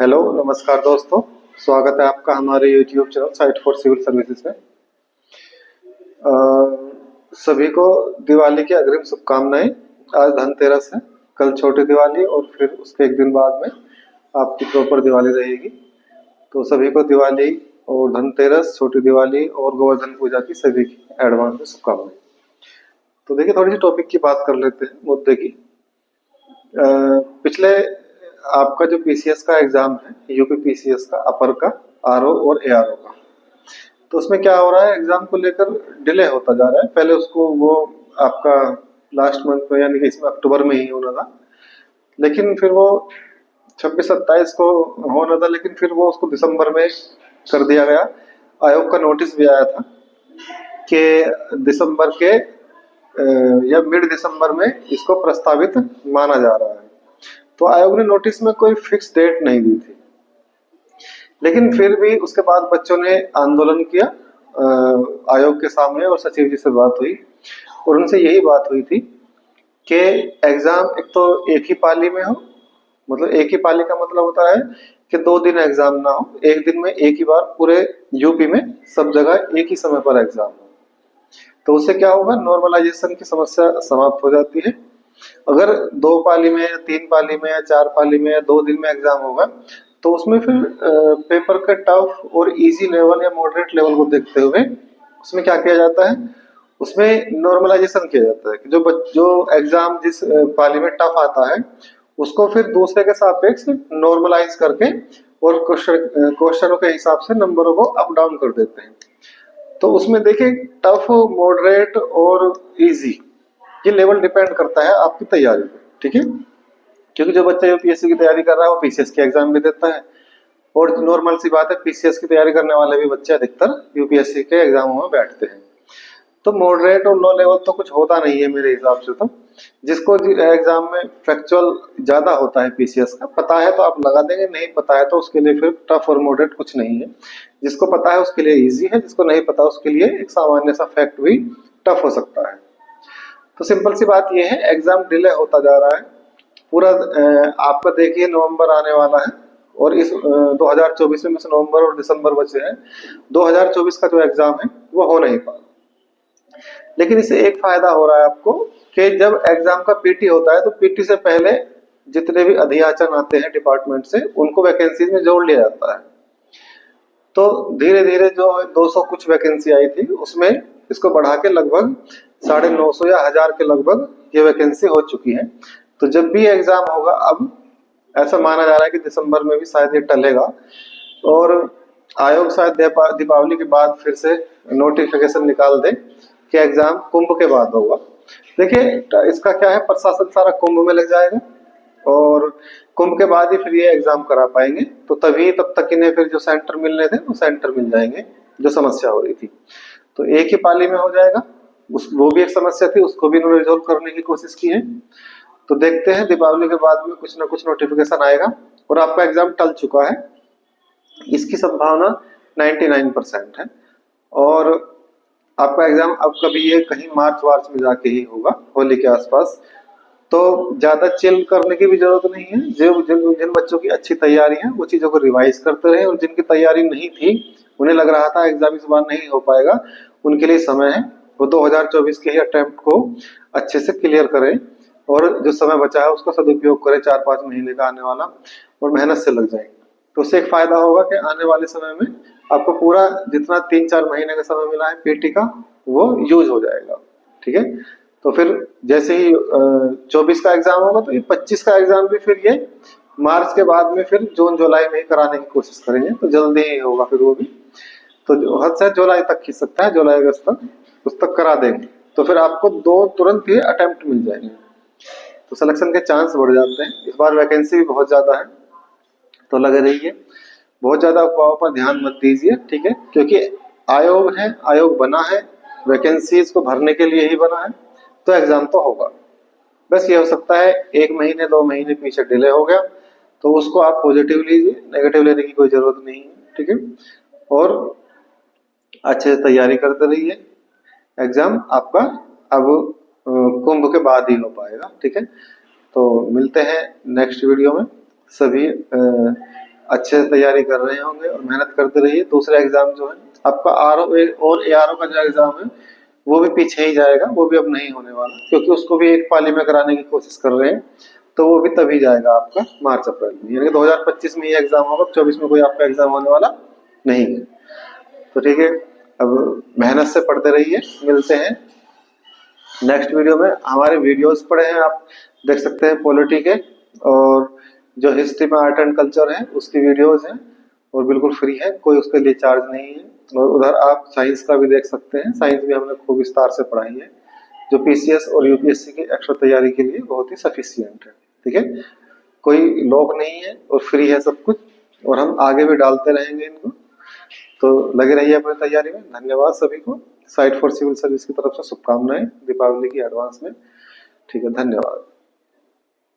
Hello, नमस्कार दोस्तों। स्वागत है आपका हमारे YouTube channel site for civil services में। सभी को दिवाली की अग्रिम शुभकामनाएं। आज धनतेरस है, कल छोटी दिवाली और फिर उसके एक दिन बाद में आपकी प्रॉपर दिवाली रहेगी। तो सभी को दिवाली और धनतेरस, छोटी दिवाली और गोवर्धन पूजा की सभी की एडवांस में शुभकामनाएं। तो देखिए, थोड़ी सी टॉपिक की बात कर लेते हैं, मुद्दे की। पिछले आपका जो पीसीएस का एग्जाम है, यूपी पीसीएस का, अपर का, आरओ और एआरओ का, तो उसमें क्या हो रहा है, एग्जाम को लेकर डिले होता जा रहा है। पहले उसको वो आपका लास्ट मंथ में यानी कि इसमें अक्टूबर में ही होना था, लेकिन फिर वो 26-27 को होना था, लेकिन फिर वो उसको दिसंबर में कर दिया गया। आयोग का नोटिस भी आया था कि दिसंबर के या मिड दिसंबर में इसको प्रस्तावित माना जा रहा है। तो आयोग ने नोटिस में कोई फिक्स डेट नहीं दी थी, लेकिन फिर भी उसके बाद बच्चों ने आंदोलन किया आयोग के सामने, और सचिव जी से बात हुई और उनसे यही बात हुई थी कि एग्जाम एक तो एक ही पाली में हो। मतलब एक ही पाली का मतलब होता है कि 2 दिन एग्जाम ना हो, एक दिन में एक ही बार पूरे यूपी में सब जगह एक ही समय पर एग्जाम हो। तो उससे क्या होगा, नॉर्मलाइजेशन की समस्या समाप्त हो जाती है। अगर 2 पाली में या 3 पाली में या 4 पाली में या 2 दिन में एग्जाम होगा, तो उसमें फिर पेपर के टफ और इजी लेवल या मॉडरेट लेवल को देखते हुए उसमें क्या किया जाता है, उसमें नॉर्मलाइजेशन किया जाता है कि जो एग्जाम जिस पाली में टफ आता है उसको फिर दूसरे के सापेक्ष नॉर्मलाइज करके और क्वेश्चनों के हिसाब से नंबरों को अप डाउन कर देते हैं। तो उसमें देखिए, टफ, मॉडरेट और इजी, ये लेवल डिपेंड करता है आपकी तैयारी पे, ठीक है। क्योंकि जो बच्चा यूपीएससी की तैयारी कर रहा है वो पीसीएस के एग्जाम भी देता है, और नॉर्मल सी बात है, पीसीएस की तैयारी करने वाले भी बच्चे अधिकतर यूपीएससी के एग्जामों में बैठते हैं। तो मॉडरेट और लो लेवल तो कुछ होता नहीं है मेरे हिसाब से। तो जिसको एग्जाम में फैक्चुअल ज्यादा होता है पीसीएस का, पता है तो आप लगा देंगे, नहीं पता है तो उसके लिए फिर टफ और मॉडरेट कुछ नहीं है। जिसको पता है उसके लिए इजी है, जिसको नहीं पता उसके लिए एक सामान्य सा फैक्ट भी टफ हो सकता है। तो सिंपल सी बात यह है, एग्जाम डिले होता जा रहा है पूरा। आपका देखिए, नवंबर आने वाला है और इस 2024 में से नवंबर और दिसंबर बचे हैं। 2024 का जो एग्जाम है वो हो नहीं पा, लेकिन इससे एक फायदा हो रहा है आपको कि जब एग्जाम का पीटी होता है तो पीटी से पहले जितने भी अधियाचन आते हैं डिपार्टमेंट से, उनको वैकेंसी में जोड़ लिया जाता है। तो धीरे धीरे जो 200 कुछ वैकेंसी आई थी, उसमें इसको बढ़ा के लगभग 950 या 1000 के लगभग ये वैकेंसी हो चुकी है। तो जब भी एग्जाम होगा, अब ऐसा माना जा रहा है कि दिसंबर में भी शायद ये टलेगा, और आयोग शायद दीपावली के बाद फिर से नोटिफिकेशन निकाल दे कि एग्जाम कुंभ के बाद होगा। देखिए, इसका क्या है, प्रशासन सारा कुंभ में लग जाएगा और कुंभ के बाद ही फिर ये एग्जाम करा पाएंगे। तो तभी तब तक इन्हें फिर जो सेंटर मिलने थे वो सेंटर मिल जाएंगे, जो समस्या हो रही थी। तो एक ही पाली में हो जाएगा, वो भी एक समस्या थी, उसको भी इन्होंने रिजोल्व करने की कोशिश की है। तो देखते हैं, दीपावली के बाद में कुछ ना कुछ नोटिफिकेशन आएगा और आपका एग्जाम टल चुका है, इसकी संभावना 99% है। और आपका एग्जाम अब कभी ये कहीं मार्च वार्च में जाके ही होगा, होली के आसपास। तो ज्यादा चिल करने की भी जरूरत नहीं है। जो जिन बच्चों की अच्छी तैयारी है वो चीजों को रिवाइज करते रहे, और जिनकी तैयारी नहीं थी, उन्हें लग रहा था एग्जाम इस बार नहीं हो पाएगा, उनके लिए समय है, वो 2024 के ही अटेम्प्ट को अच्छे से क्लियर करें और जो समय बचा है उसका सदुपयोग करें, 4-5 महीने का आने वाला, और मेहनत से लग जाएंगे। तो उससे एक फायदा होगा कि आने वाले समय में आपको पूरा जितना 3-4 महीने का समय मिला है पीटी का, वो यूज हो जाएगा, ठीक है। तो फिर जैसे ही 24 का एग्जाम होगा, तो ये 25 का एग्जाम भी फिर ये मार्च के बाद में फिर जून जुलाई में ही कराने की कोशिश करेंगे, तो जल्दी ही होगा फिर वो भी। तो हद से जुलाई तक खींच सकता है, जुलाई अगस्त तक, उस तक करा देंगे। तो फिर आपको 2 तुरंत ही अटेम्प्ट मिल जाएंगे, तो सिलेक्शन के चांस बढ़ जाते हैं। इस बार वैकेंसी भी बहुत ज्यादा है, तो लगे रहिए, बहुत ज्यादा अफवाहों पर ध्यान मत दीजिए, ठीक है। क्योंकि आयोग है, आयोग बना है वैकेंसीज को भरने के लिए ही बना है, तो एग्जाम तो होगा। बस ये हो सकता है 1 महीने 2 महीने पीछे डिले हो गया, तो उसको आप पॉजिटिव लीजिए, नेगेटिव लेने की कोई जरूरत नहीं है, ठीक है। और अच्छे से तैयारी करते रहिए, एग्जाम आपका अब कुंभ के बाद ही हो पाएगा, ठीक है। तो मिलते हैं नेक्स्ट वीडियो में। सभी अच्छे से तैयारी कर रहे होंगे और मेहनत करते रहिए। दूसरा एग्जाम जो है आपका आरओ और एआरओ का जो एग्जाम है वो भी पीछे ही जाएगा, वो भी अब नहीं होने वाला, क्योंकि उसको भी एक पाली में कराने की कोशिश कर रहे हैं। तो वो भी तभी जाएगा आपका मार्च अप्रैल में, यानी कि 2025 में ये एग्जाम होगा, 24 में कोई आपका एग्जाम होने वाला नहीं है। तो ठीक है, अब मेहनत से पढ़ते रहिए। मिलते हैं नेक्स्ट वीडियो में। हमारे वीडियोस पड़े हैं, आप देख सकते हैं पॉलिटी के, और जो हिस्ट्री में आर्ट एंड कल्चर है उसकी वीडियोस हैं, और बिल्कुल फ्री है, कोई उसके लिए चार्ज नहीं है। और उधर आप साइंस का भी देख सकते हैं, साइंस भी हमने खूब विस्तार से पढ़ाई है, जो पीसीएस और यूपीएससी की एक्स्ट्रा तैयारी के लिए बहुत ही सफिशियंट है। ठीक है, कोई लॉक नहीं है और फ्री है सब कुछ, और हम आगे भी डालते रहेंगे इनको। तो लगे रहिए अपनी तैयारी में। धन्यवाद सभी को। साइट फॉर सिविल सर्विस की तरफ से शुभकामनाएं दीपावली की एडवांस में। ठीक है, धन्यवाद।